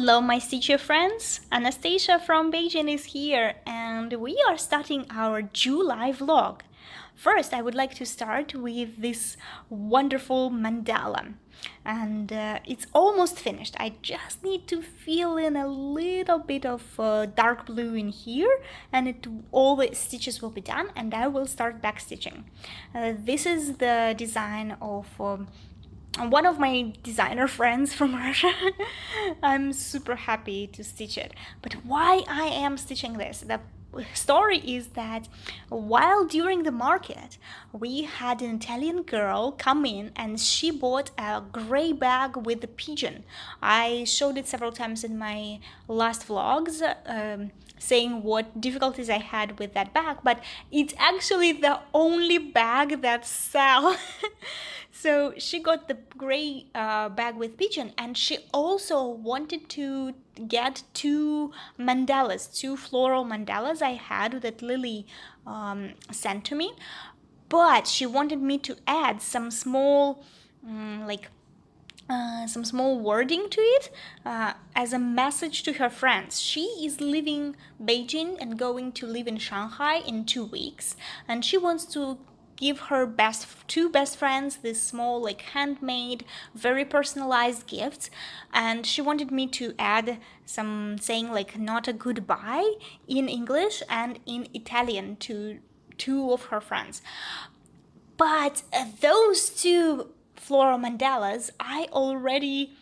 Hello, my teacher friends. Anastasia from Beijing is here, and we are starting our July vlog. First, I would like to start with this wonderful mandala, and it's almost finished. I just need to fill in a little bit of dark blue in here, and all the stitches will be done, and I will start back stitching. This is the design of one of my designer friends from Russia. I'm super happy to stitch it. But why I am stitching this? The story is that while during the market we had an Italian girl come in and she bought a gray bag with a pigeon. I showed it several times in my last vlogs, saying what difficulties I had with that bag, but it's actually the only bag that sells. So she got the gray bag with pigeon, and she also wanted to get two mandalas, two floral mandalas I had that Lily sent to me, but she wanted me to add some small some small wording to it as a message to her friends. She is leaving Beijing and going to live in Shanghai in 2 weeks, and she wants to give her two best friends this small, like, handmade, very personalized gifts. And she wanted me to add some saying like not a goodbye in English and in Italian to two of her friends. But those two floral mandalas I already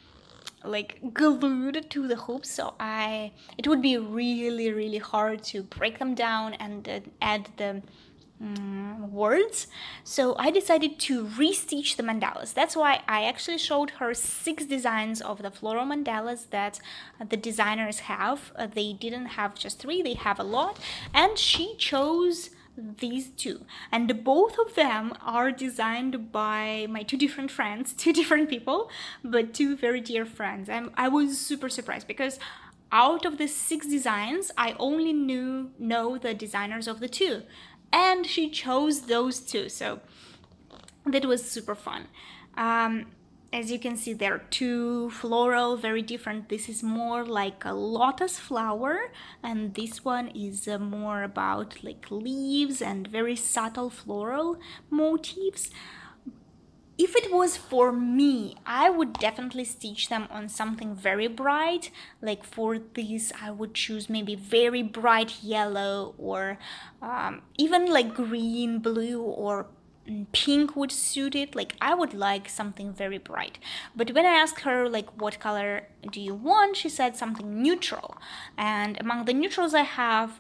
glued to the hoops, so it would be really hard to break them down and add the words. So I decided to restitch the mandalas. That's why I actually showed her 6 designs of the floral mandalas that the designers have. They didn't have just 3, they have a lot, and she chose these 2, and both of them are designed by my 2 different friends, 2 different people, but 2 very dear friends. I was super surprised because out of the 6 designs I only know the designers of the 2, and she chose those 2, so that was super fun. As you can see, they're 2 floral, very different. This is more like a lotus flower, and this one is more about like leaves and very subtle floral motifs. If it was for me, I would definitely stitch them on something very bright. Like for these, I would choose maybe very bright yellow, or even like green, blue, or pink would suit it. Like I would like something very bright. But when I asked her like what color do you want, she said something neutral. And among the neutrals I have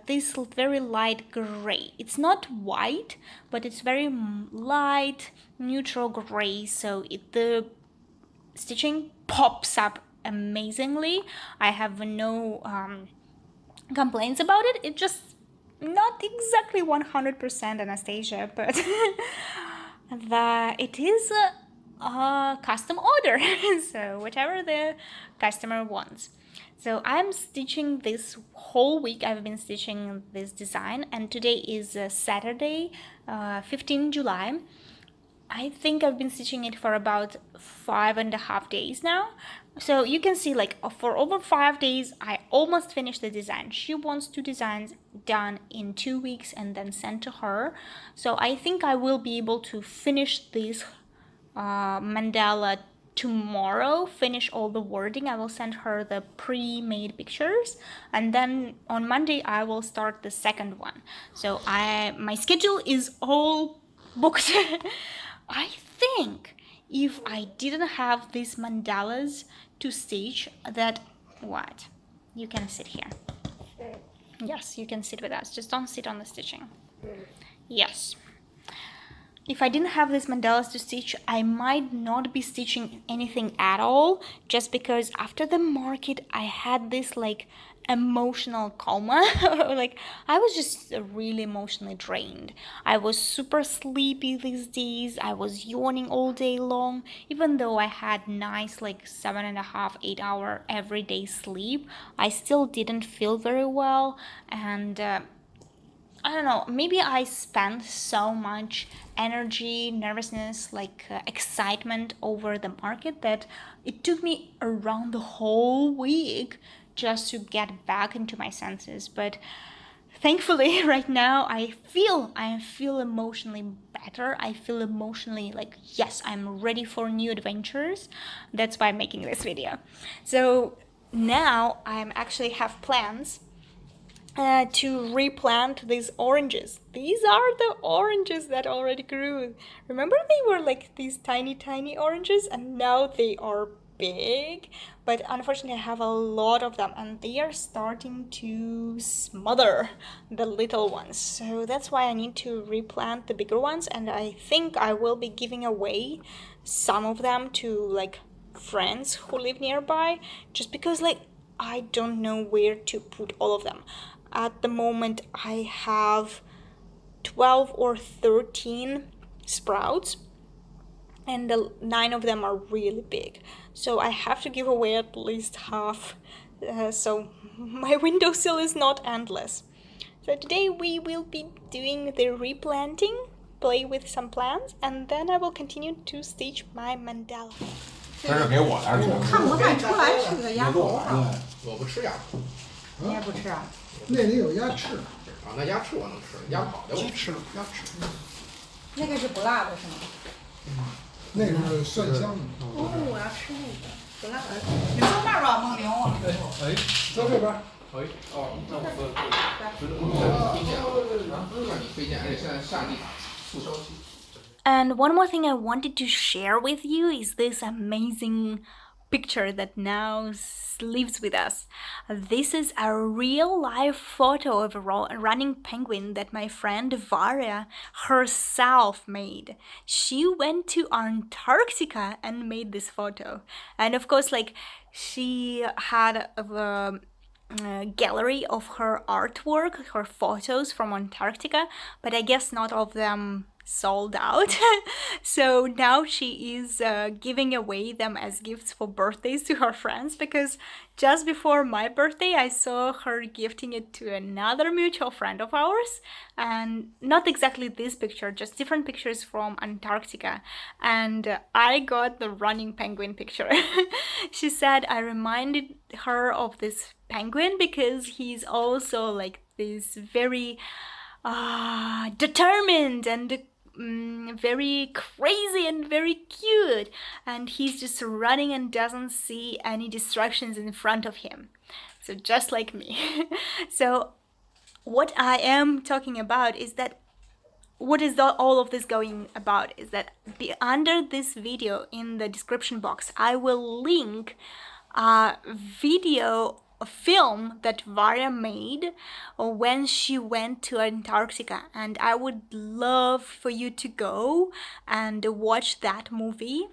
this very light gray. It's not white, but it's very light neutral gray, so the stitching pops up amazingly. I have no complaints about it. It just not exactly 100% Anastasia, but it is a custom order. So whatever the customer wants. So I'm stitching this whole week. I've been stitching this design, and today is Saturday, 15 July. I think I've been stitching it for about 5.5 days now. So you can see, like, for over 5 days, I almost finished the design. She wants 2 designs done in 2 weeks and then sent to her. So I think I will be able to finish this mandala tomorrow, finish all the wording. I will send her the pre-made pictures, and then on Monday I will start the second one. So my schedule is all booked. I think if I didn't have these mandalas to stitch, that what? You can sit here. Yes, you can sit with us. Just don't sit on the stitching. Yes. If I didn't have these mandalas to stitch, I might not be stitching anything at all, just because after the market I had this like emotional coma. Like I was just really emotionally drained. I was super sleepy these days. I was yawning all day long. Even though I had nice like 7.5, 8 hour everyday sleep, I still didn't feel very well, and I don't know, maybe I spent so much energy, nervousness, excitement over the market that it took me around the whole week just to get back into my senses. But thankfully, right now I feel emotionally better. I feel emotionally yes, I'm ready for new adventures. That's why I'm making this video. So now I'm actually have plans to replant these oranges. These are the oranges that already grew. Remember, they were these tiny oranges, and now they are big. But unfortunately, I have a lot of them, and they are starting to smother the little ones. So that's why I need to replant the bigger ones, and I think I will be giving away some of them to friends who live nearby, just because I don't know where to put all of them. At the moment, I have 12 or 13 sprouts, and 9 of them are really big. So I have to give away at least half. So my windowsill is not endless. So today we will be doing the replanting, play with some plants, and then I will continue to stitch my mandala. 这是给我的还是给我？看不看出来是个鸭头啊？我不吃鸭头。你也不吃啊？那里有鸭翅啊，那鸭翅我能吃，鸭跑的我不吃。鸭翅，那个是不辣的是吗？那个是蒜香的。哦，我要吃那个不辣的。你坐那儿吧，孟玲。哎，坐这边。哎，哦，那我推荐，让你推荐，而且现在夏季促销期。And one more thing I wanted to share with you is this amazing picture that now lives with us. This is a real life photo of a running penguin that my friend Varia herself made. She went to Antarctica and made this photo. And of course, she had a gallery of her artwork, her photos from Antarctica, but I guess not all of them sold out. So now she is giving away them as gifts for birthdays to her friends, because just before my birthday I saw her gifting it to another mutual friend of ours, and not exactly this picture, just different pictures from Antarctica, and I got the running penguin picture. She said I reminded her of this penguin because he's also this very determined and very crazy and very cute, and he's just running and doesn't see any distractions in front of him, so just like me. So what I am talking about is that what is all of this going about is that under this video in the description box I will link a film that Varia made when she went to Antarctica, and I would love for you to go and watch that movie.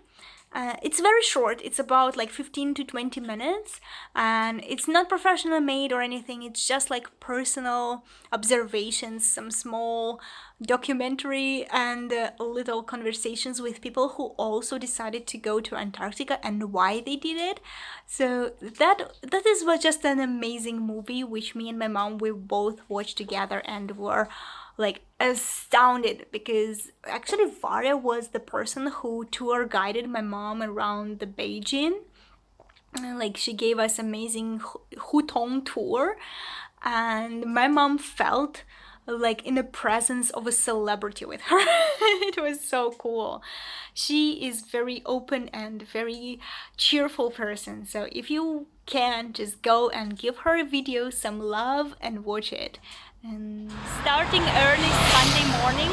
It's very short, it's about 15 to 20 minutes, and it's not professionally made or anything, it's just personal observations, some small documentary, and little conversations with people who also decided to go to Antarctica and why they did it. So that was just an amazing movie which me and my mom, we both watched together and were astounded, because actually Varia was the person who tour guided my mom around the Beijing. She gave us amazing Hutong tour, and my mom felt in the presence of a celebrity with her. It was so cool. She is very open and very cheerful person, so if you can, just go and give her a video some love and watch it. And starting early Sunday morning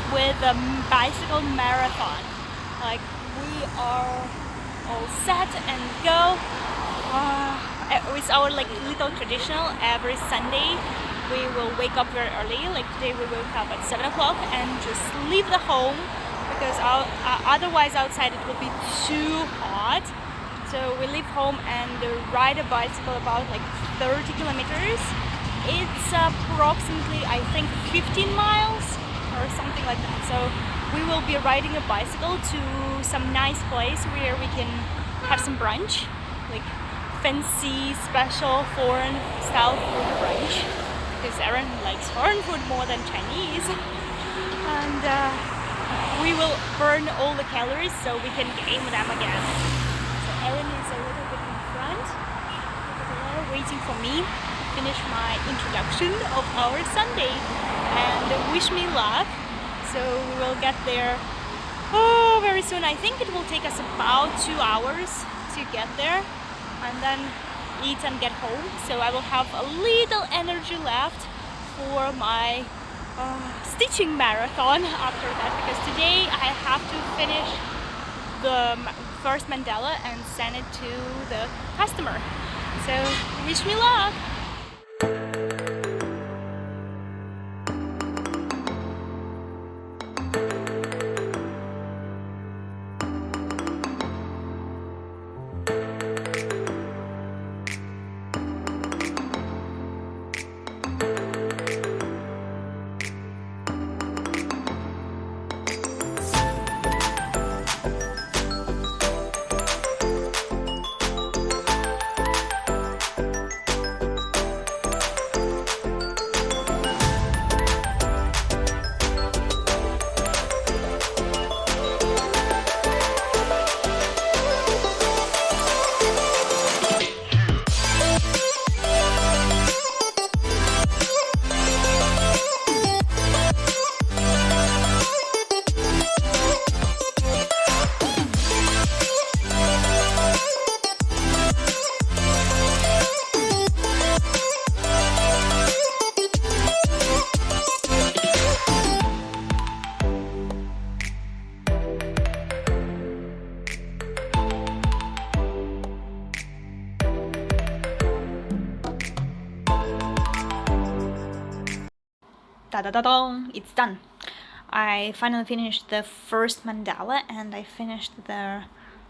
with a bicycle marathon. We are all set and go. It's our little traditional. Every Sunday we will wake up very early. Today we woke up at 7 o'clock and just leave the home, because otherwise outside it will be too hot. So we leave home and ride a bicycle about 30 kilometers. It's approximately, I think, 15 miles or something like that. So we will be riding a bicycle to some nice place where we can have some brunch, fancy, special, foreign style food brunch. because Erin likes foreign food more than Chinese. And we will burn all the calories so we can gain them again. So Erin is a little bit in front, waiting for me to finish my introduction of our Sunday and wish me luck. So we will get there very soon. I think it will take us about 2 hours to get there and then eat and get home. So I will have a little energy left for my stitching marathon after that, because today I have to finish the first mandala and send it to the customer. So wish me luck! Da-da-da-dong! It's done. I finally finished the first mandala and I finished the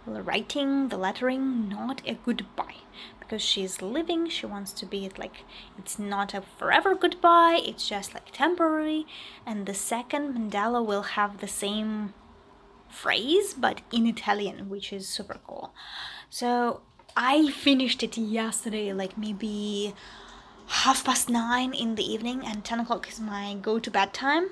writing, the lettering, not a goodbye. Because she's living, she wants to be like, it's not a forever goodbye, it's just like temporary. And the second mandala will have the same phrase, but in Italian, which is super cool. So I finished it yesterday, like maybe 9:30 in the evening, and 10 o'clock is my go to bed time.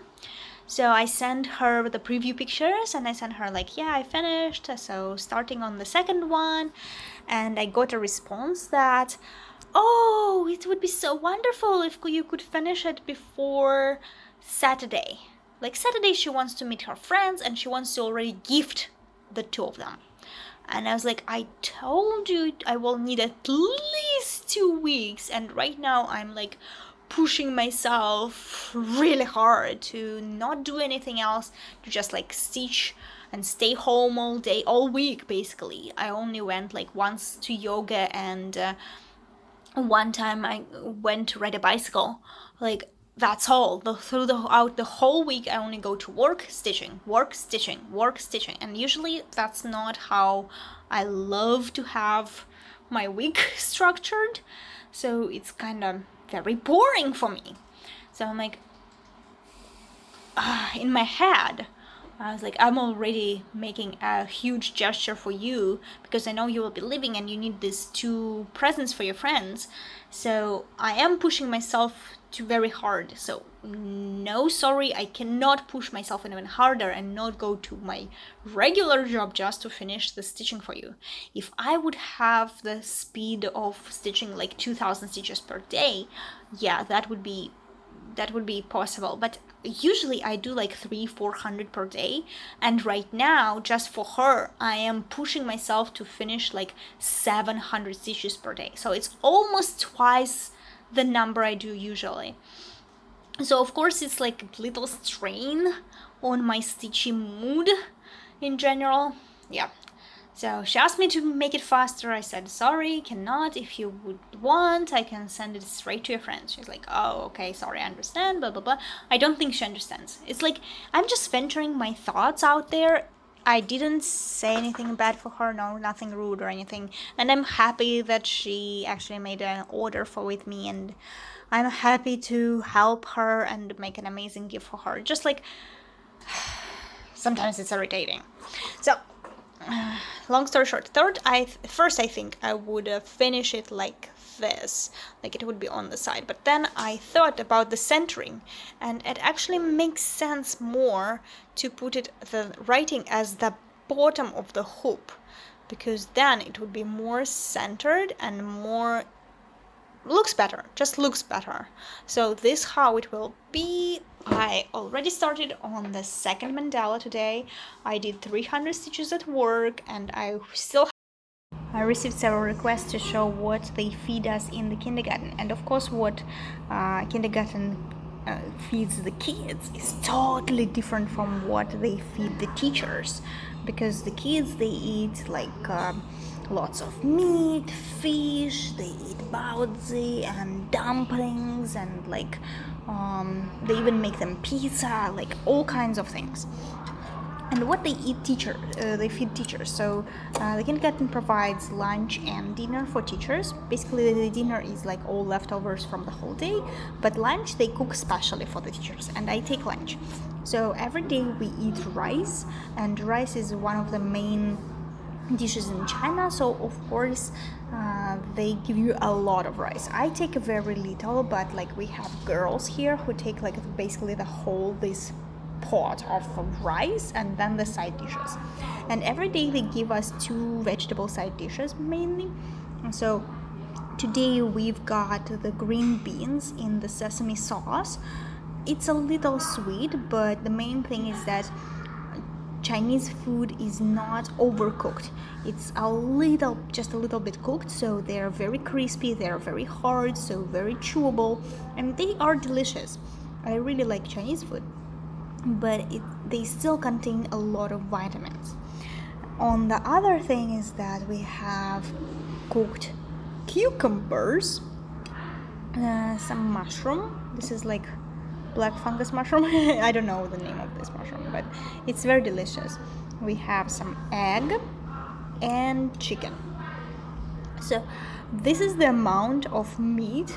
So I sent her the preview pictures and I sent her like, yeah, I finished, so starting on the second one. And I got a response that, oh, it would be so wonderful if you could finish it before Saturday. Like Saturday she wants to meet her friends and she wants to already gift the two of them. And I was like, I told you I will need at least 2 weeks. And right now I'm like pushing myself really hard to not do anything else, to just like stitch and stay home all day, all week basically. I only went like once to yoga and one time I went to ride a bicycle. Like that's all. Throughout the whole week I only go to work, stitching, work, stitching, work, stitching. And usually that's not how I love to have my week structured. So it's kind of very boring for me. So I'm like, in my head, I was like, I'm already making a huge gesture for you because I know you will be leaving and you need these 2 presents for your friends. So I am pushing myself to very hard. So no, sorry, I cannot push myself even harder and not go to my regular job just to finish the stitching for you. If I would have the speed of stitching like 2,000 stitches per day, yeah, that would be possible. But usually I do like 300-400 per day, and right now just for her I am pushing myself to finish like 700 stitches per day. So it's almost twice the number I do usually. So of course it's like a little strain on my stitching mood in general. Yeah. So she asked me to make it faster. I said, sorry, cannot. If you would want, I can send it straight to your friends. She's like, oh, okay, sorry, I understand, blah, blah, blah. I don't think she understands. It's like, I'm just venturing my thoughts out there. I didn't say anything bad for her, no, nothing rude or anything. And I'm happy that she actually made an order with me, and I'm happy to help her and make an amazing gift for her. Just like, sometimes it's irritating. So, long story short, first I think I would finish it like this, like it would be on the side. But then I thought about the centering, and it actually makes sense more to put it the writing as the bottom of the hoop, because then it would be more centered and more looks better, just looks better. So this how it will be. I already started on the second mandala today. I did 300 stitches at work, and I received several requests to show what they feed us in the kindergarten, and of course what kindergarten feeds the kids is totally different from what they feed the teachers, because the kids, they eat like lots of meat, fish, they eat baozi and dumplings, and like they even make them pizza, like all kinds of things. And what they eat they feed teachers. So the kindergarten provides lunch and dinner for teachers. Basically the dinner is like all leftovers from the whole day, but lunch they cook specially for the teachers, and I take lunch. So every day we eat rice, and rice is one of the main dishes in China, so of course they give you a lot of rice. I take very little, but like we have girls here who take like basically the whole this pot of rice and then the side dishes, and every day they give us 2 vegetable side dishes mainly. So today we've got the green beans in the sesame sauce. It's a little sweet, but the main thing is that Chinese food is not overcooked. It's just a little bit cooked, so they're very crispy, they're very hard, so very chewable, and they are delicious. I really like Chinese food, but they still contain a lot of vitamins. On the other thing is that we have cooked cucumbers, some mushroom. This is like black fungus mushroom. I don't know the name of this mushroom, but it's very delicious. We have some egg and chicken. So this is the amount of meat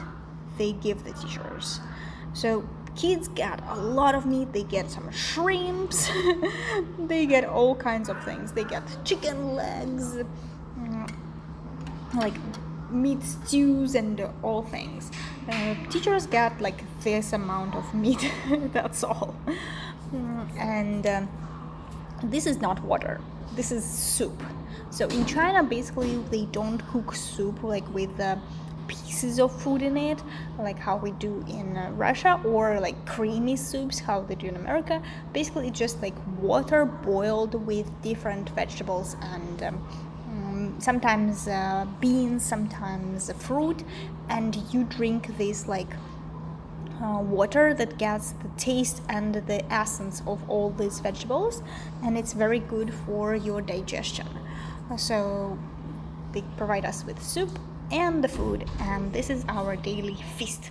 they give the teachers. So kids get a lot of meat. They get some shrimps. They get all kinds of things. They get chicken legs, like meat stews and all things. Teachers get like this amount of meat. That's all. And this is not water. This is soup. So in China, basically, they don't cook soup like with pieces of food in it, like how we do in Russia, or like creamy soups, how they do in America. Basically, it's just like water boiled with different vegetables and sometimes beans, sometimes fruit, and you drink this like water that gets the taste and the essence of all these vegetables, and it's very good for your digestion. So they provide us with soup and the food, and this is our daily feast.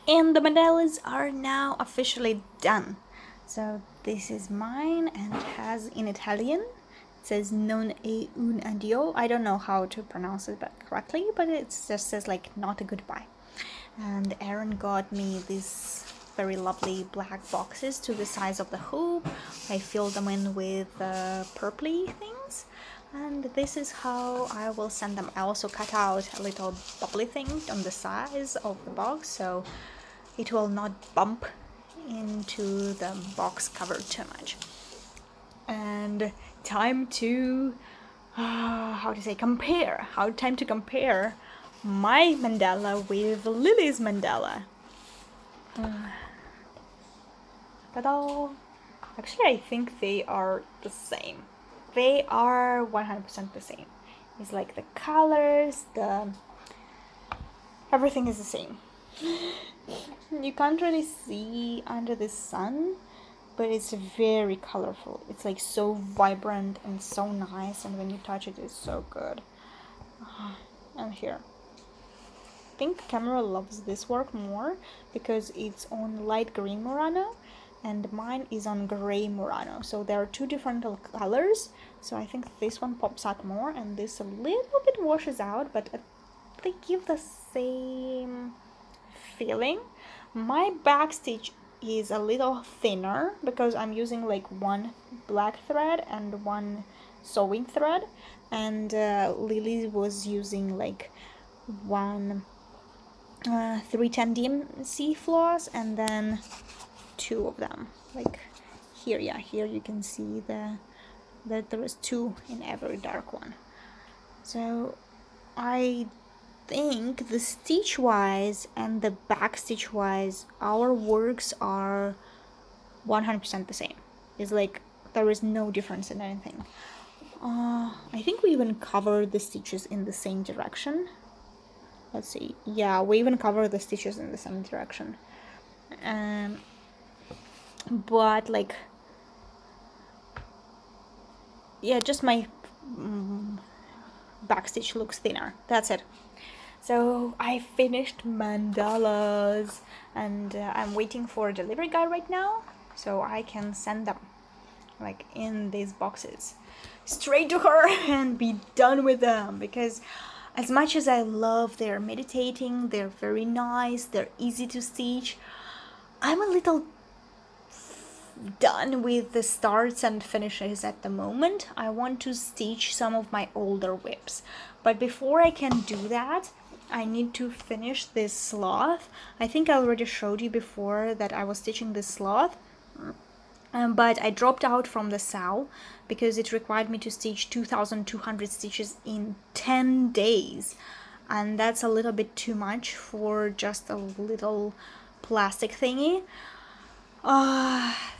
And the mandalas are now officially done. So this is mine, and it has in Italian, it says non è un addio. I don't know how to pronounce it correctly, but it just says like not a goodbye. And Aaron got me these very lovely black boxes to the size of the hoop. I filled them in with purpley things, and this is how I will send them. I also cut out a little bubbly thing on the size of the box, so it will not bump into the box cover too much. And time to compare my mandala with Lily's mandala. Ta-da! Actually, I think they are the same. They are 100% the same. It's like the colors, everything is the same. You can't really see under the sun, but it's very colorful. It's like so vibrant and so nice, and when you touch it, it's so good. And here, I think camera loves this work more because it's on light green Murano and mine is on gray Murano, so there are two different colors, so I think this one pops out more and this a little bit washes out, but they give the same feeling. My back stitch is a little thinner because I'm using like one black thread and one sewing thread, and Lily was using like one 310 DMC floss and then two of them, like here. Yeah, here you can see that there is two in every dark one. So I think the stitch wise and the back stitch wise, our works are 100% the same. It's like there is no difference in anything. I think we even cover the stitches in the same direction. Let's see. Yeah, we even cover the stitches in the same direction. But like, yeah, just my back stitch looks thinner. That's it. So I finished mandalas, and I'm waiting for a delivery guy right now, so I can send them like in these boxes straight to her and be done with them, because as much as I love their meditating, they're very nice, they're easy to stitch, I'm a little done with the starts and finishes at the moment. I want to stitch some of my older whips, but before I can do that, I need to finish this sloth. I think I already showed you before that I was stitching this sloth, but I dropped out from the sow because it required me to stitch 2,200 stitches in 10 days, and that's a little bit too much for just a little plastic thingy.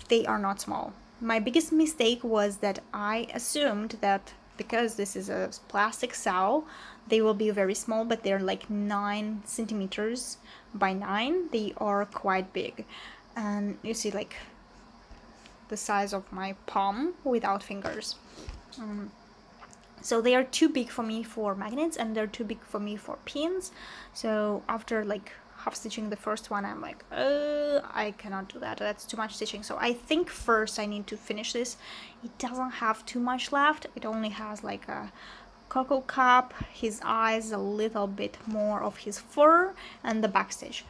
They are not small. My biggest mistake was that I assumed that because this is a plastic sow, they will be very small, but they're like 9 centimeters by 9. They are quite big, and you see like the size of my palm without fingers. So they are too big for me for magnets, and they're too big for me for pins. So after like half stitching the first one, I'm like, I cannot do that, that's too much stitching. So I think first I need to finish this. It doesn't have too much left, it only has like a cocoa cup, his eyes, a little bit more of his fur, and the back stitch.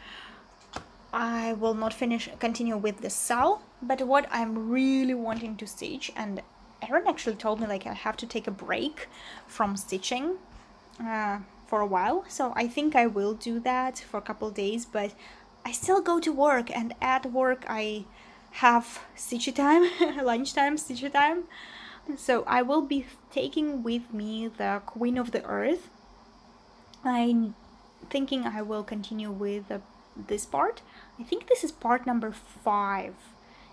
I will not continue with the sow, but what I'm really wanting to stitch, and Erin actually told me like I have to take a break from stitching for a while, so I think I will do that for a couple days, but I still go to work, and at work I have stitchy time, lunchtime stitchy time, so I will be taking with me the Queen of the Earth. I'm thinking I will continue with this part. I think this is part number 5,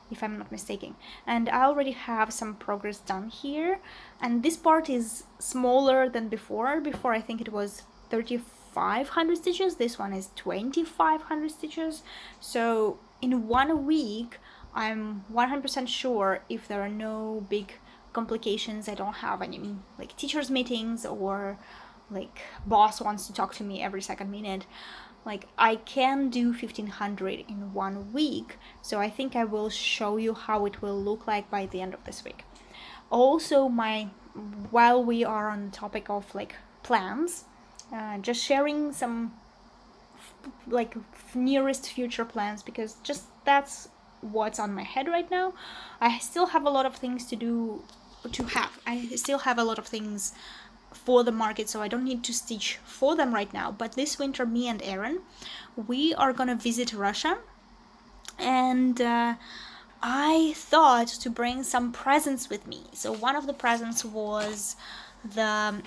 if I'm not mistaken, and I already have some progress done here, and this part is smaller than before. I think it was 3,500 stitches, this one is 2,500 stitches, so in 1 week I'm 100% sure, if there are no big complications, I don't have any like teachers meetings or like boss wants to talk to me every second minute, like I can do 1,500 in 1 week. So I think I will show you how it will look like by the end of this week. Also, while we are on the topic of like plans, just sharing some like nearest future plans, because just that's what's on my head right now. I still have a lot of things I still have a lot of things for the market, so I don't need to stitch for them right now. But this winter, me and Erin, we are gonna visit Russia, and I thought to bring some presents with me. So one of the presents was the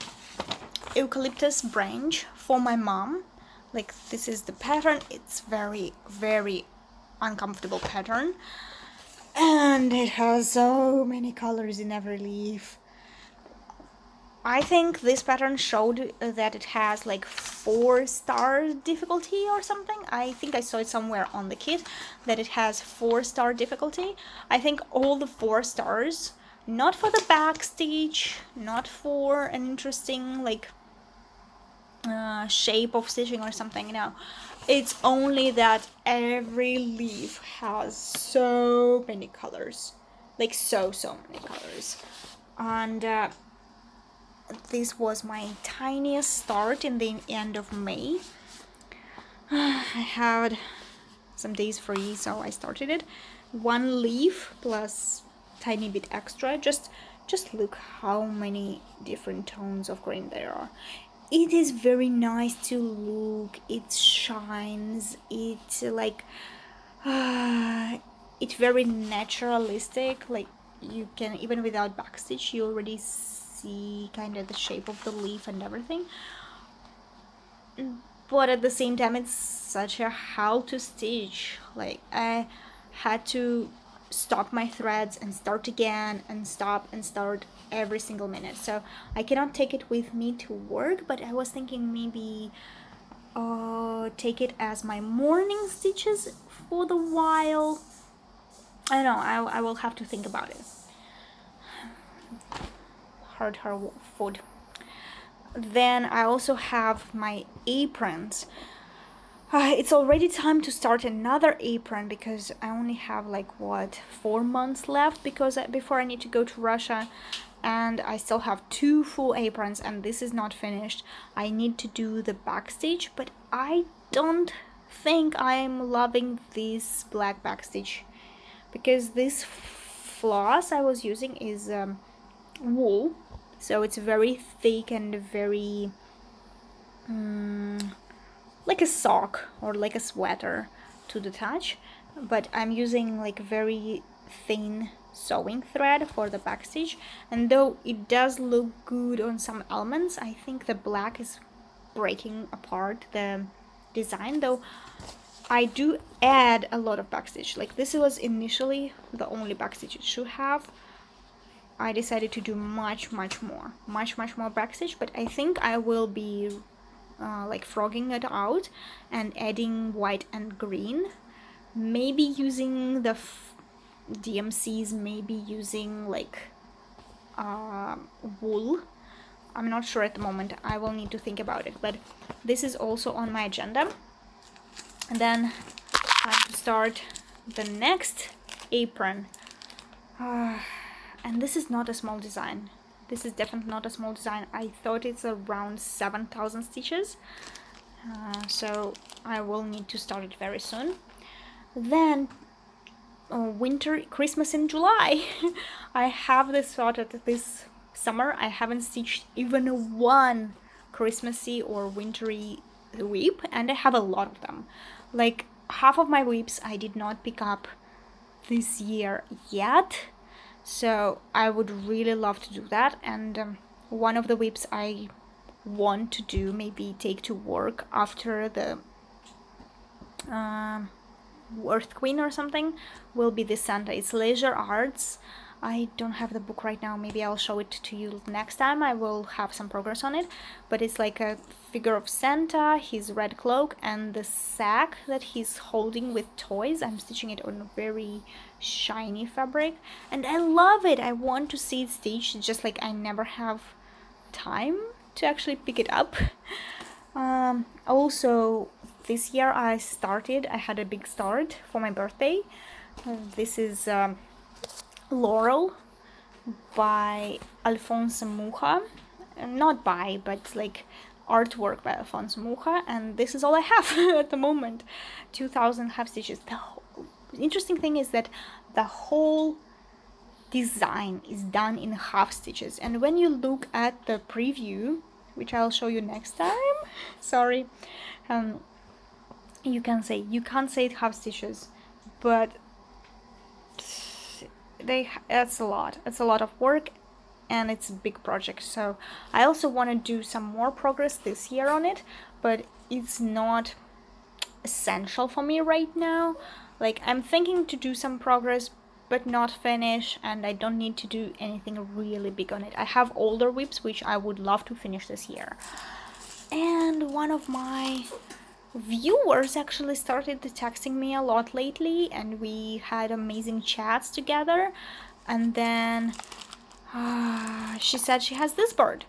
eucalyptus branch for my mom. Like, this is the pattern. It's very, very uncomfortable pattern, and it has so many colors in every leaf. I think this pattern showed that it has like 4-star difficulty or something. I think I saw it somewhere on the kit that it has 4-star difficulty. I think all the 4 stars, not for the back stitch, not for an interesting like shape of stitching or something, no. It's only that every leaf has so many colors, like so many colors. And this was my tiniest start in the end of May. I had some days free, so I started it. 1 leaf plus tiny bit extra. Just look how many different tones of green there are. It is very nice to look. It shines. It's like it's very naturalistic. Like you can, even without backstitch, you already see kind of the shape of the leaf and everything. But at the same time, it's such a hell to stitch. Like I had to stop my threads and start again and stop and start every single minute. So I cannot take it with me to work, but I was thinking maybe take it as my morning stitches for the while. I don't know, I will have to think about it. Hurt her foot. Then I also have my aprons. It's already time to start another apron because I only have like 4 months left before I need to go to Russia, and I still have 2 full aprons and this is not finished. I need to do the backstitch, but I don't think I'm loving this black backstitch because this floss I was using is wool, so it's very thick and very like a sock or like a sweater to the touch, but I'm using like very thin sewing thread for the backstitch, and though it does look good on some elements, I think the black is breaking apart the design. Though I do add a lot of backstitch. Like this was initially the only backstitch it should have. I decided to do much more backstitch, but I think I will be like frogging it out and adding white and green, maybe using the DMCs, maybe using like wool. I'm not sure at the moment. I will need to think about it, but this is also on my agenda. And then I have to start the next apron. And this is not a small design. This is definitely not a small design. I thought it's around 7,000 stitches. So I will need to start it very soon. Then winter, Christmas in July. I have this thought that this summer I haven't stitched even 1 Christmassy or wintry whip, and I have a lot of them. Like half of my whips I did not pick up this year yet. So I would really love to do that, and one of the whips I want to do, maybe take to work after the Earth Queen or something, will be the Santa. It's Leisure Arts. I don't have the book right now. Maybe I'll show it to you next time. I will have some progress on it. But it's like a figure of Santa, his red cloak, and the sack that he's holding with toys. I'm stitching it on a very shiny fabric. And I love it. I want to see it stitched, just like I never have time to actually pick it up. Also, this year I had a big start for my birthday. This is Laurel by Alfonso Mucha. Not by, but like artwork by Alfonso Mucha, and this is all I have at the moment. 2,000 half stitches. The interesting thing is that the whole design is done in half stitches, and when you look at the preview, which I'll show you next time, sorry, you can't say it half stitches, but it's a lot of work, and it's a big project. So I also want to do some more progress this year on it, but it's not essential for me right now. Like I'm thinking to do some progress, but not finish, and I don't need to do anything really big on it. I have older whips which I would love to finish this year. And one of my viewers actually started texting me a lot lately, and we had amazing chats together. And then she said she has this bird.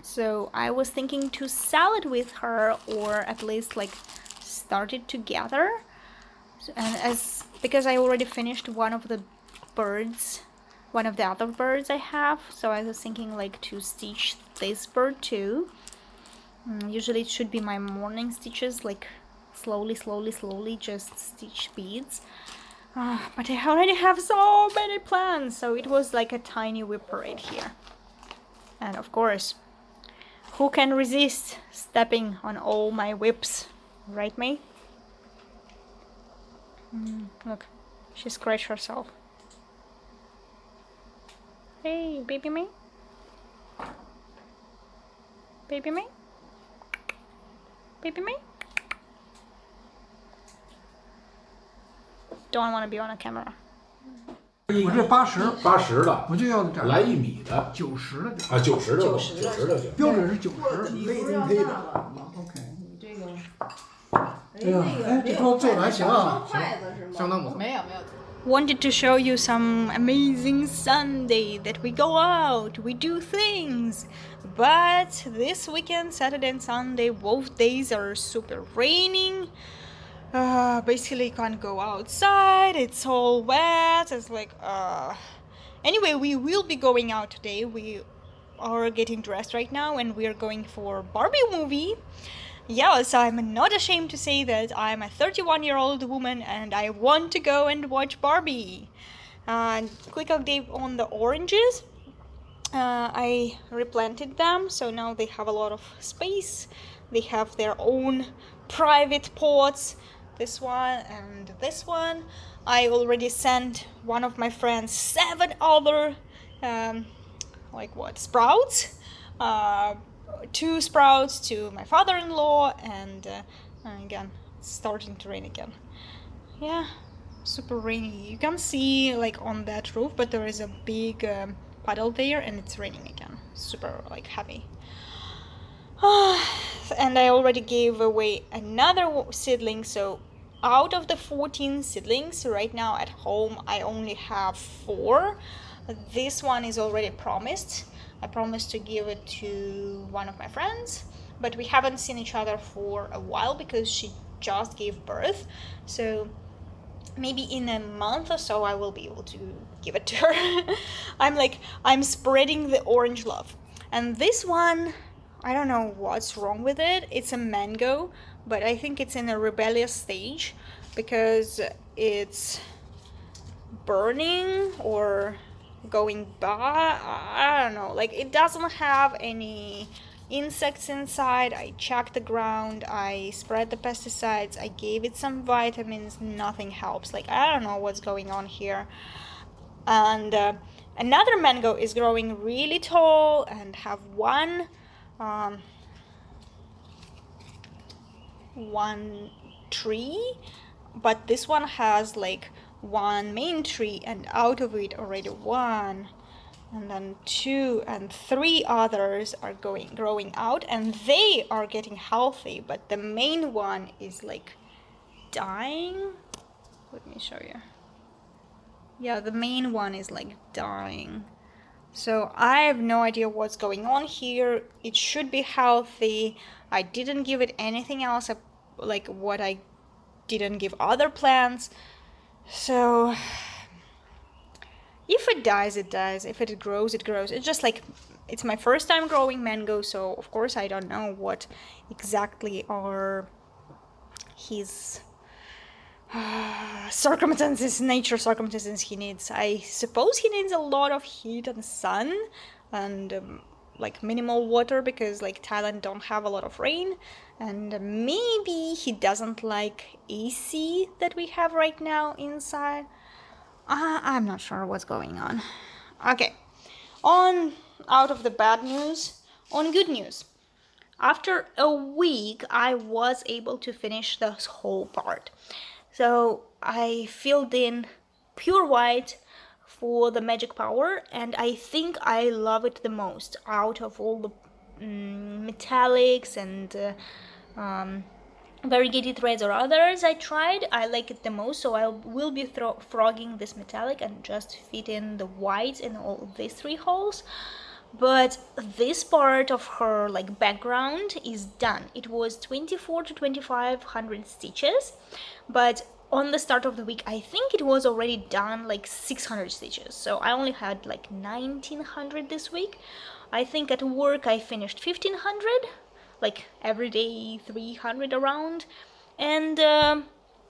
So I was thinking to sell it with her, or at least like start it together. And because I already finished one of the other birds I have, so I was thinking like to stitch this bird too. Usually it should be my morning stitches, like slowly, just stitch beads. But I already have so many plans, so it was like a tiny whip right here. And of course, who can resist stepping on all my whips, right, May? Look, she scratched herself. Hey, baby May? Baby May? Baby May? Don't want to be on a camera. 我这80， 80的，我就要这样。来1米的90的就啊，90的，90的行。标准是90。你不是要那个吗 OK。你这个，哎呀，哎，这桌做的还行啊。筷子是吗？相当不错。没有。Wanted to show you some amazing Sunday that we go out, we do things. But this weekend, Saturday and Sunday, both days are super raining. Basically can't go outside, it's all wet, it's like anyway, we will be going out today. We are getting dressed right now and we are going for Barbie movie. Yes, I'm not ashamed to say that I'm a 31-year-old woman and I want to go and watch Barbie. Quick update on the oranges. I replanted them, so now they have a lot of space. They have their own private pots. This one and this one. I already sent one of my friends 7 other sprouts. 2 sprouts to my father-in-law, and again, it's starting to rain again. Yeah, super rainy. You can see like on that roof, but there is a big puddle there and it's raining again. Super like heavy. And I already gave away another seedling, so out of the 14 seedlings right now at home I only have 4. This one is already promised. I promised to give it to one of my friends, but we haven't seen each other for a while because she just gave birth. So maybe in a month or so I will be able to give it to her. I'm spreading the orange love. And this one, I don't know what's wrong with it. It's a mango, but I think it's in a rebellious stage because it's burning or going by. I don't know, like it doesn't have any insects inside. I checked the ground, I spread the pesticides, I gave it some vitamins, nothing helps. Like I don't know what's going on here. And another mango is growing really tall and have one tree, but this one has like one main tree, and out of it already 1 and then 2 and 3 others are growing out, and they are getting healthy, but the main one is like dying. Let me show you. Yeah, the main one is like dying. So I have no idea what's going on here. It should be healthy. I didn't give it anything else like what I didn't give other plants. So if it dies, it dies. If it grows, it grows. It's just like, it's my first time growing mango, so of course I don't know what exactly are his circumstances, nature circumstances he needs. I suppose he needs a lot of heat and sun and like minimal water, because like Thailand don't have a lot of rain, and maybe he doesn't like AC that we have right now inside. I'm not sure what's going on. Okay, out of the bad news, on good news. After a week, I was able to finish this whole part. So I filled in pure white for the magic power, and I think I love it the most out of all the metallics and variegated threads or others I tried. I like it the most, so I will be frogging this metallic and just fit in the white in all these 3 holes. But this part of her like background is done. It was 24 to 2500 stitches, but on the start of the week I think it was already done like 600 stitches, so I only had like 1900 this week. I think at work I finished 1500, like every day 300 around, and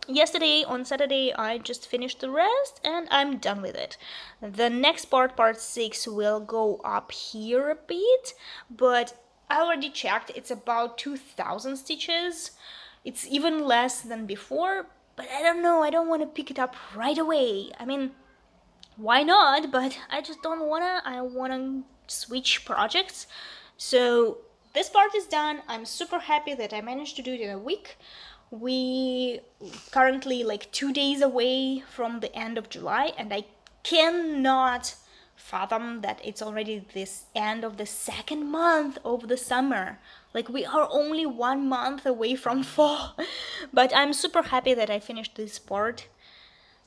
yesterday on Saturday I just finished the rest and I'm done with it. The next part 6, will go up here a bit, but I already checked, it's about 2000 stitches. It's even less than before, but I don't know, I don't want to pick it up right away. I mean, why not, but I just don't wanna. I wanna switch projects. So this part is done. I'm super happy that I managed to do it in a week. We currently like 2 days away from the end of July, and I cannot fathom that it's already this end of the 2nd month of the summer. Like, we are only 1 month away from fall. But I'm super happy that I finished this part.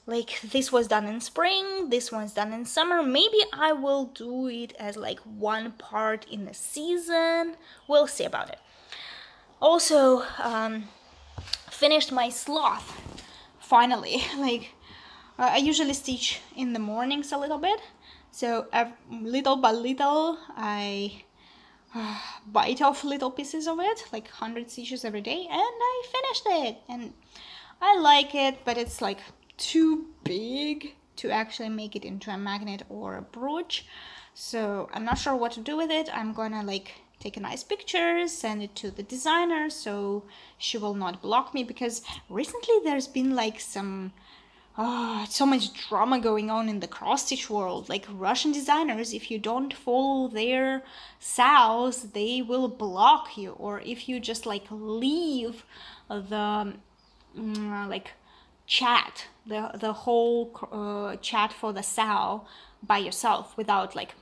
Like, this was done in spring, this one's done in summer. Maybe I will do it as like 1 part in a season. We'll see about it. Also, finished my sloth finally. Like, I usually stitch in the mornings a little bit, so little by little I bite off little pieces of it, like 100 stitches every day, and I finished it. And I like it, but it's like too big to actually make it into a magnet or a brooch, so I'm not sure what to do with it. I'm gonna like take a nice picture, send it to the designer so she will not block me, because recently there's been like so much drama going on in the cross-stitch world. Like, Russian designers, if you don't follow their SAOs, they will block you, or if you just like leave the like chat, the whole chat for the SAO by yourself without like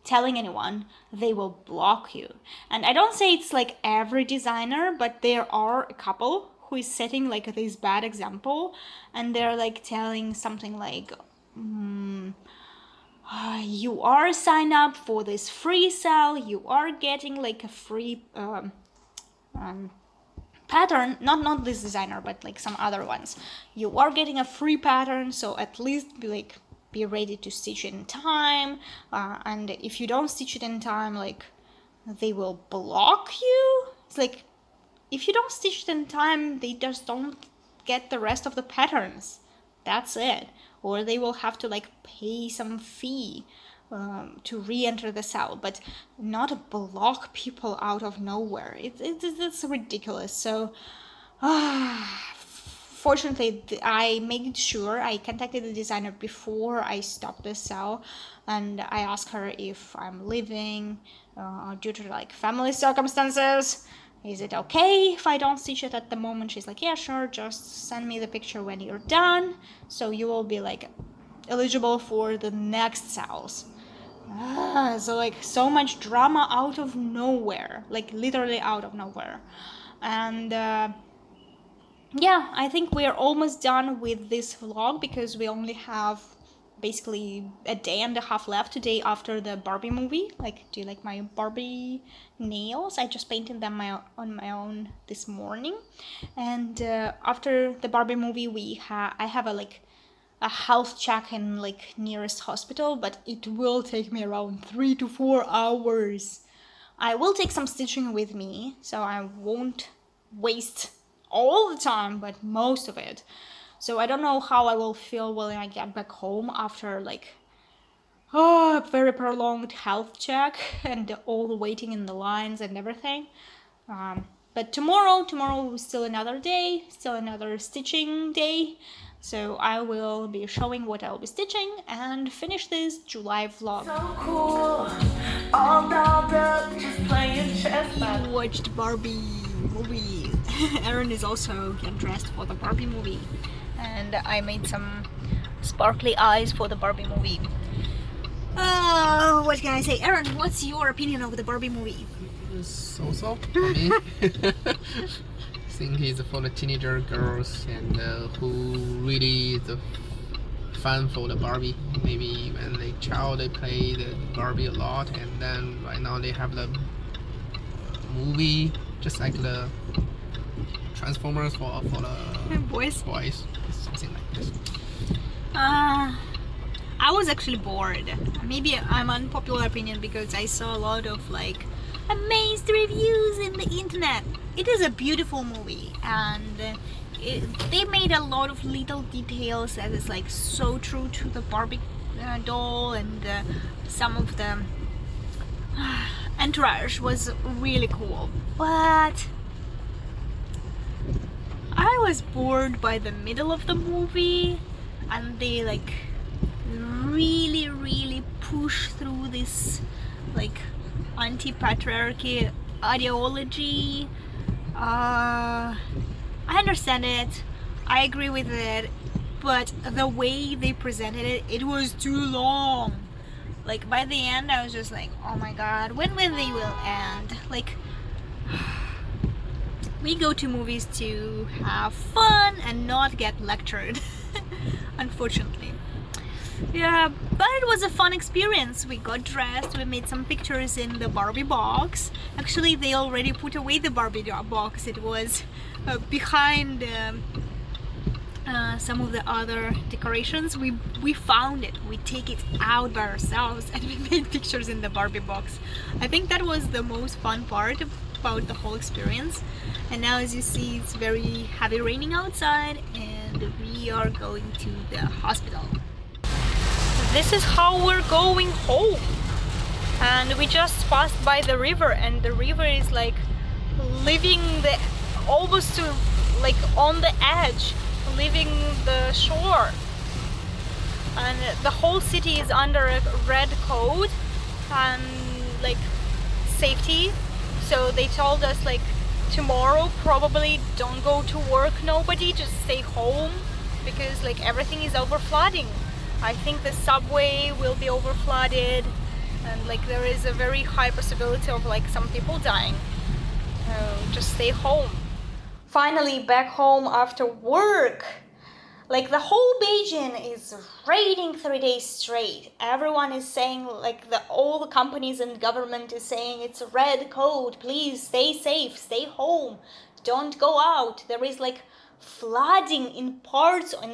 telling anyone, they will block you. And I don't say it's like every designer, but there are a couple who is setting like this bad example, and they're like telling something like, you are signed up for this free sale, you are getting like a free pattern, not this designer, but like some other ones. You are getting a free pattern, so at least be ready to stitch it in time, and if you don't stitch it in time, like, they will block you. It's like, if you don't stitch it in time, they just don't get the rest of the patterns. That's it. Or they will have to like pay some fee to re-enter the cell, but not block people out of nowhere. It's ridiculous. So fortunately, I made sure I contacted the designer before I stopped the cell, and I asked her if I'm leaving due to like family circumstances. Is it okay if I don't stitch it at the moment? She's like, yeah, sure, just send me the picture when you're done, so you will be like eligible for the next cells. So like, so much drama out of nowhere, like literally out of nowhere. And yeah, I think we are almost done with this vlog, because we only have basically a day and a half left today after the Barbie movie. Like, do you like my Barbie nails? I just painted them on my own this morning. And after the Barbie movie, I have a health check in like nearest hospital, but it will take me around 3 to 4 hours. I will take some stitching with me, so I won't waste all the time, but most of it. So I don't know how I will feel when I get back home after like a very prolonged health check and all the waiting in the lines and everything. But tomorrow is still another day, still another stitching day. So I will be showing what I'll be stitching and finish this July vlog. So cool, all dolled up, just playing chess. We watched Barbie movie. Erin is also getting dressed for the Barbie movie. And I made some sparkly eyes for the Barbie movie. What can I say? Aaron, what's your opinion of the Barbie movie? So for me. Think it's for the teenager girls and who really is fun for the Barbie. Maybe when they child they play the Barbie a lot, and then right now they have the movie just like the Transformers for the Boys? something like this. I was actually bored. Maybe I'm unpopular opinion because I saw a lot of like amazed reviews in the internet. It is a beautiful movie, and they made a lot of little details that is like so true to the Barbie doll, and some of the entourage was really cool. But I was bored by the middle of the movie, and they like really push through this like anti-patriarchy ideology. I understand it, I agree with it, but the way they presented it, it was too long. Like by the end I was just like, oh my god, when will they will end? Like, we go to movies to have fun and not get lectured. Unfortunately. Yeah, but it was a fun experience. We got dressed, we made some pictures in the Barbie box. Actually, they already put away the Barbie box. It was behind some of the other decorations. We found it, we take it out by ourselves, and we made pictures in the Barbie box. I think that was the most fun part about the whole experience. And now, as you see, it's very heavy raining outside, and we are going to the hospital. This is how we're going home, and we just passed by the river, and the river is like leaving the almost to like on the edge, leaving the shore, and the whole city is under a red code and like safety. So they told us like tomorrow probably don't go to work, nobody, just stay home, because like everything is over flooding. I think the subway will be over flooded, and like there is a very high possibility of like some people dying. So just stay home. Finally back home after work. Like the whole Beijing is raining 3 days straight. Everyone is saying like all the companies and government is saying it's a red code. Please stay safe, stay home, don't go out. There is like flooding in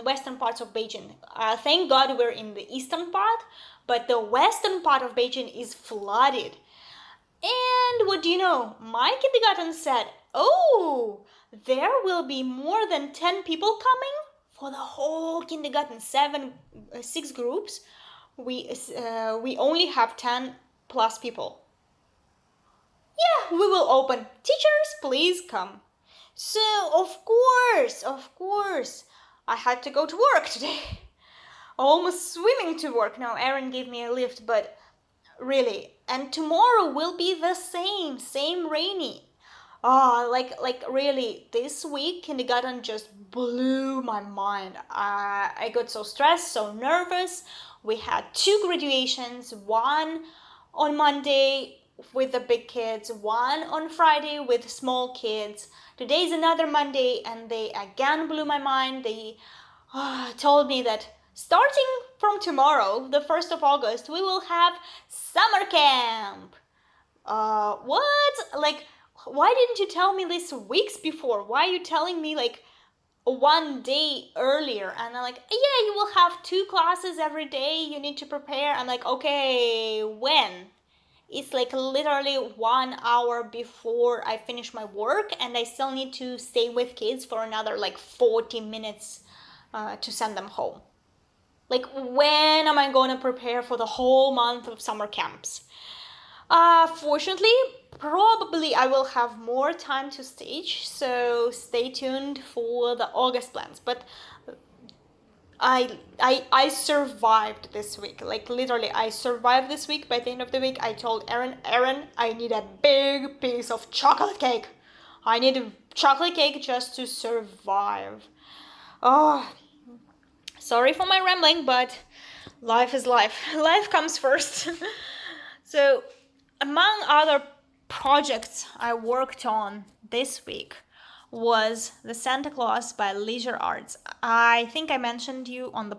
western parts of Beijing. Thank God we're in the eastern part, but the western part of Beijing is flooded. And what do you know? My kindergarten said, oh, there will be more than 10 people coming for the whole kindergarten, 6 groups. We only have 10 plus people. Yeah, we will open. Teachers, please come. So, of course, I had to go to work today. Almost swimming to work. Now, Aaron gave me a lift, but really. And tomorrow will be the same rainy. Like really, this week, kindergarten just blew my mind. I got so stressed, so nervous. We had 2 graduations, one on Monday with the big kids, one on Friday with small kids. Today's another Monday, and they again blew my mind. They told me that starting from tomorrow, the 1st of August, we will have summer camp. What? Like, why didn't you tell me this weeks before? Why are you telling me like 1 day earlier? And I'm like, yeah, you will have 2 classes every day. You need to prepare. I'm like, okay, when? It's like literally 1 hour before I finish my work, and I still need to stay with kids for another like 40 minutes to send them home. Like, when am I going to prepare for the whole month of summer camps? Fortunately, probably I will have more time to stage, so stay tuned for the August plans. But I survived this week. Like literally, I survived this week. By the end of the week, I told Aaron, I need a big piece of chocolate cake. I need a chocolate cake just to survive. Oh, Sorry for my rambling, but life is life. Life comes first. So, among other projects I worked on this week was the Santa Claus by Leisure Arts. I think I mentioned you on the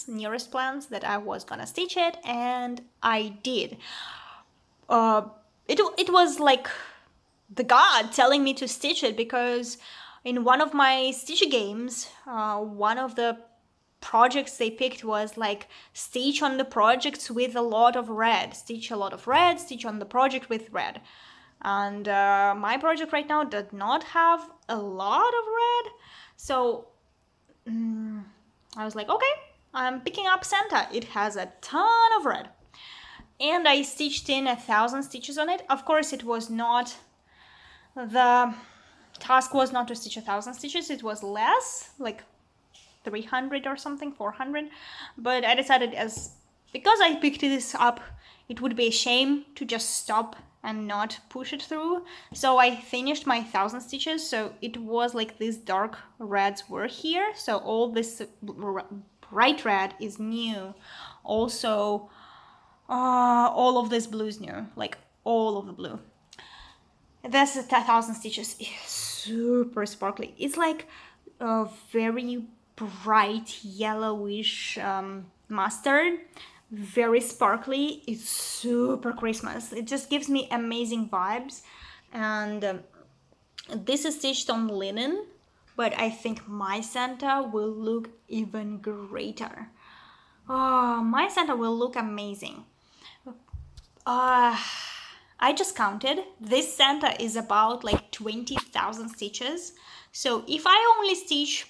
nearest plans, that I was gonna stitch it, and I did. It was like the god telling me to stitch it, because in one of my stitch games, one of the projects they picked was like stitch on the projects with a lot of red, stitch a lot of red, stitch on the project with red. And my project right now does not have a lot of red, so I was like, okay, I'm picking up Santa. It has a ton of red. And I stitched in 1,000 stitches on it. Of course, the task was not to stitch 1,000 stitches, it was less, like 300 or something, 400. But I decided, because I picked this up, it would be a shame to just stop and not push it through. So I finished my 1,000 stitches. So it was like these dark reds were here. So all this bright red is new. Also, all of this blue is new, like all of the blue. That's 1,000 stitches. It's super sparkly. It's like a very bright yellowish mustard, very sparkly. It's super Christmas. It just gives me amazing vibes. And this is stitched on linen, but I think my Santa will look even greater. Oh, my Santa will look amazing. I just counted. This Santa is about like 20,000 stitches. So if I only stitch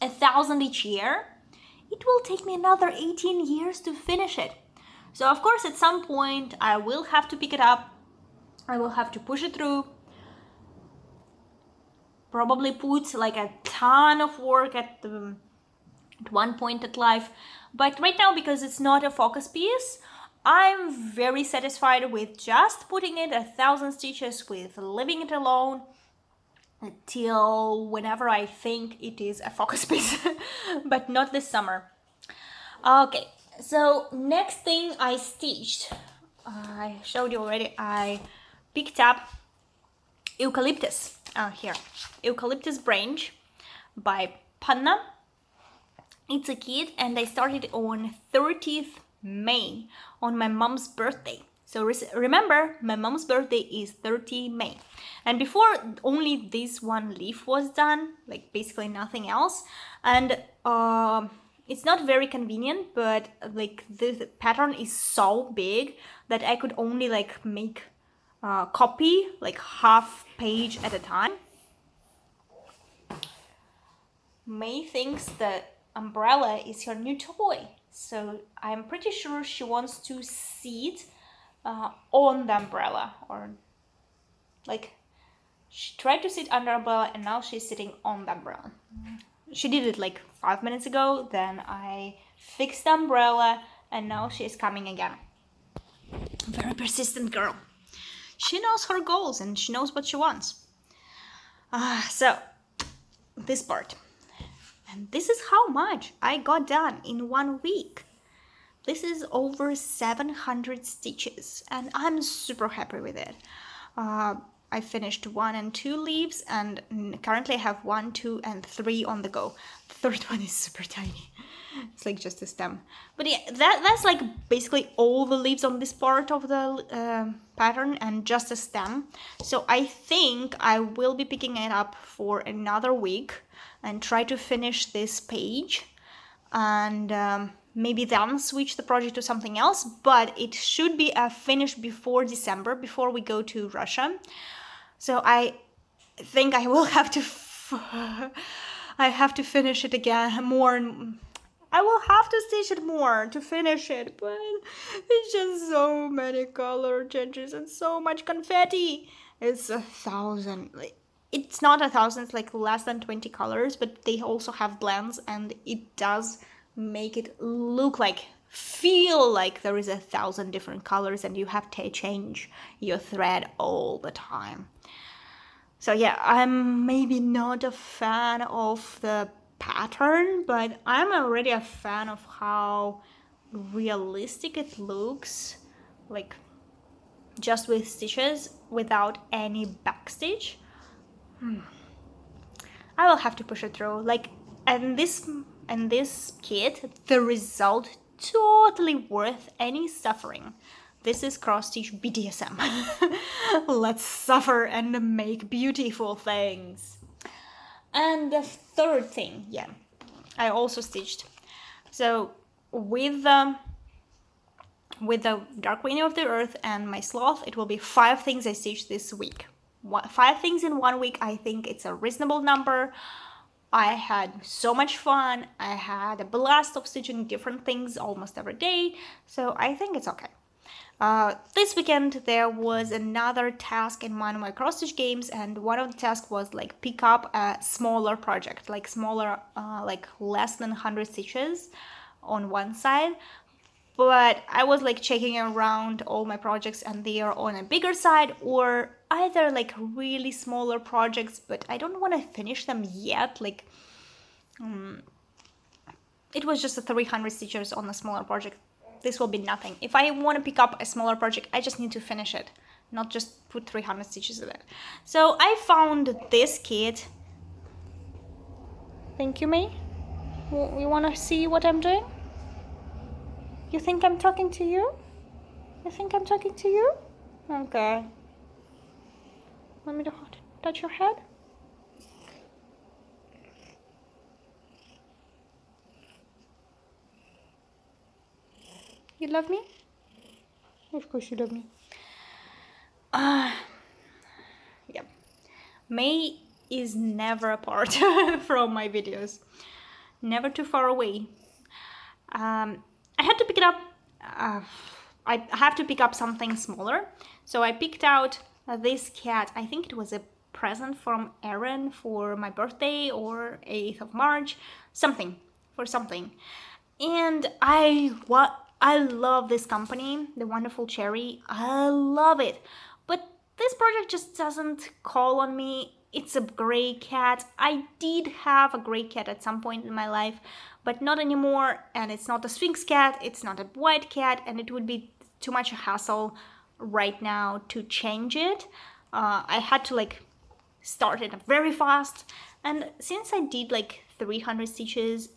1,000 each year, it will take me another 18 years to finish it. So of course, at some point, I will have to pick it up. I will have to push it through. Probably put like a ton of work at one point at life. But right now, because it's not a focus piece, I'm very satisfied with just putting it 1,000 stitches, with leaving it alone until whenever I think it is a focus piece, but not this summer. Okay, so next thing I stitched, I showed you already, I picked up eucalyptus, here, eucalyptus branch by Panna. It's a kit, and I started on 30th May, on my mom's birthday. So remember, my mom's birthday is 30 May. And before, only this one leaf was done, like basically nothing else. And it's not very convenient, but like the pattern is so big that I could only like make copy like half page at a time. May thinks that umbrella is her new toy. So I'm pretty sure she wants to sit on the umbrella, or like she tried to sit under umbrella and now she's sitting on the umbrella. She did it like 5 minutes ago, then I fixed the umbrella and now she's coming again. Very persistent girl. She knows her goals and she knows what she wants. So this part. And this is how much I got done in 1 week. This is over 700 stitches and I'm super happy with it. I finished 1 and 2 leaves, and currently I have 1, 2, and 3 on the go. The third one is super tiny. It's like just a stem. But yeah, that's like basically all the leaves on this part of the pattern and just a stem. So I think I will be picking it up for another week and try to finish this page, and maybe then switch the project to something else. But it should be finished before December, before we go to Russia. So I think I will have to I have to finish it again more, and I will have to stitch it more to finish it, but it's just so many color changes and so much confetti. It's 1,000. It's not 1,000, it's like less than 20 colors, but they also have blends, and it does make it feel like there is 1,000 different colors and you have to change your thread all the time. So yeah, I'm maybe not a fan of the pattern, but I'm already a fan of how realistic it looks, like just with stitches without any backstitch. I will have to push it through. Like, and this kit, the result totally worth any suffering. This is cross-stitch BDSM. Let's suffer and make beautiful things. And the third thing, yeah, I also stitched. So with the Dark Queen of the Earth and my sloth, it will be 5 things I stitched this week. 5 things in 1 week, I think it's a reasonable number. I had so much fun. I had a blast of stitching different things almost every day, so I think it's okay. This weekend there was another task in one of my cross-stitch games, and one of the tasks was like pick up a smaller project, like smaller, like less than 100 stitches on one side. But I was like checking around all my projects and they are on a bigger side, or either like really smaller projects, but I don't want to finish them yet. Like, it was just a 300 stitches on a smaller project. This will be nothing. If I want to pick up a smaller project, I just need to finish it, not just put 300 stitches in it. So I found this kit. Thank you, May. You want to see what I'm doing? You think I'm talking to you? You think I'm talking to you? Okay. Want me to touch your head? You love me? Of course you love me. Yeah. May is never apart from my videos. Never too far away. I had to pick it up. I have to pick up something smaller. So I picked out this cat. I think it was a present from Erin for my birthday or 8th of March. Something. And I love this company, The Wonderful Cherry. I love it. But this project just doesn't call on me. It's a gray cat. I did have a gray cat at some point in my life, but not anymore. And it's not a Sphinx cat, it's not a white cat, and it would be too much hassle right now to change it. I had to like start it very fast. And since I did like 300 stitches,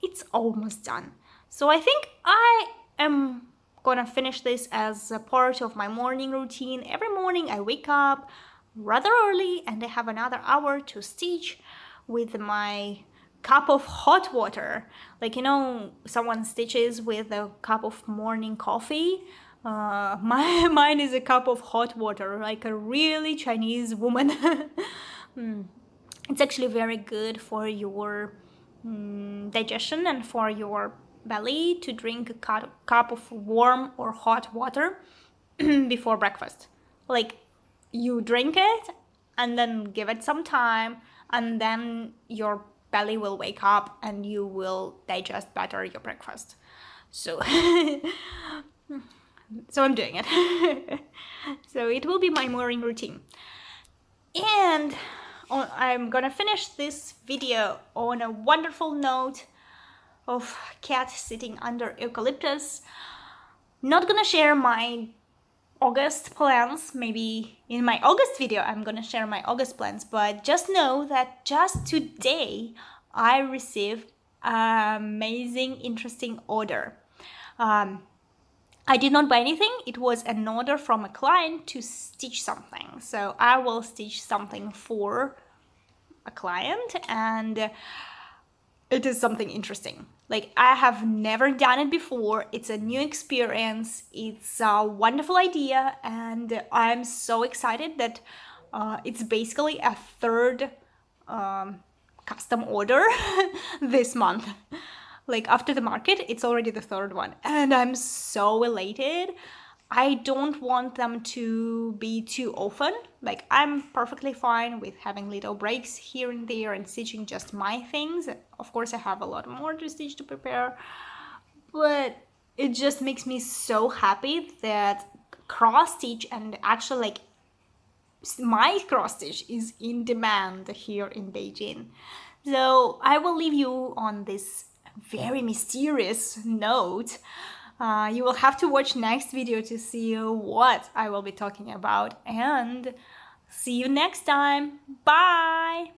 it's almost done. So I think I am gonna finish this as a part of my morning routine. Every morning I wake up rather early and I have another hour to stitch with my cup of hot water. Like, you know, someone stitches with a cup of morning coffee. Mine is a cup of hot water, like a really Chinese woman. It's actually very good for your digestion and for your belly to drink a cup of warm or hot water before breakfast. Like, you drink it and then give it some time, and then your belly will wake up and you will digest better your breakfast. So so I'm doing it. So it will be my morning routine. And I'm gonna finish this video on a wonderful note of cat sitting under eucalyptus. Not gonna share my August plans. Maybe in my August video I'm gonna share my August plans, but just know that just today I received an amazing, interesting order. I did not buy anything. It was an order from a client to stitch something. So I will stitch something for a client, and it is something interesting. Like, I have never done it before. It's a new experience. It's a wonderful idea, and I'm so excited that it's basically a third custom order this month. Like, after the market, it's already the third one, and I'm so elated. I don't want them to be too often. Like, I'm perfectly fine with having little breaks here and there and stitching just my things. Of course, I have a lot more to stitch to prepare, but it just makes me so happy that cross stitch, and actually like my cross stitch, is in demand here in Beijing. So I will leave you on this very mysterious note. You will have to watch next video to see what I will be talking about, and see you next time. Bye!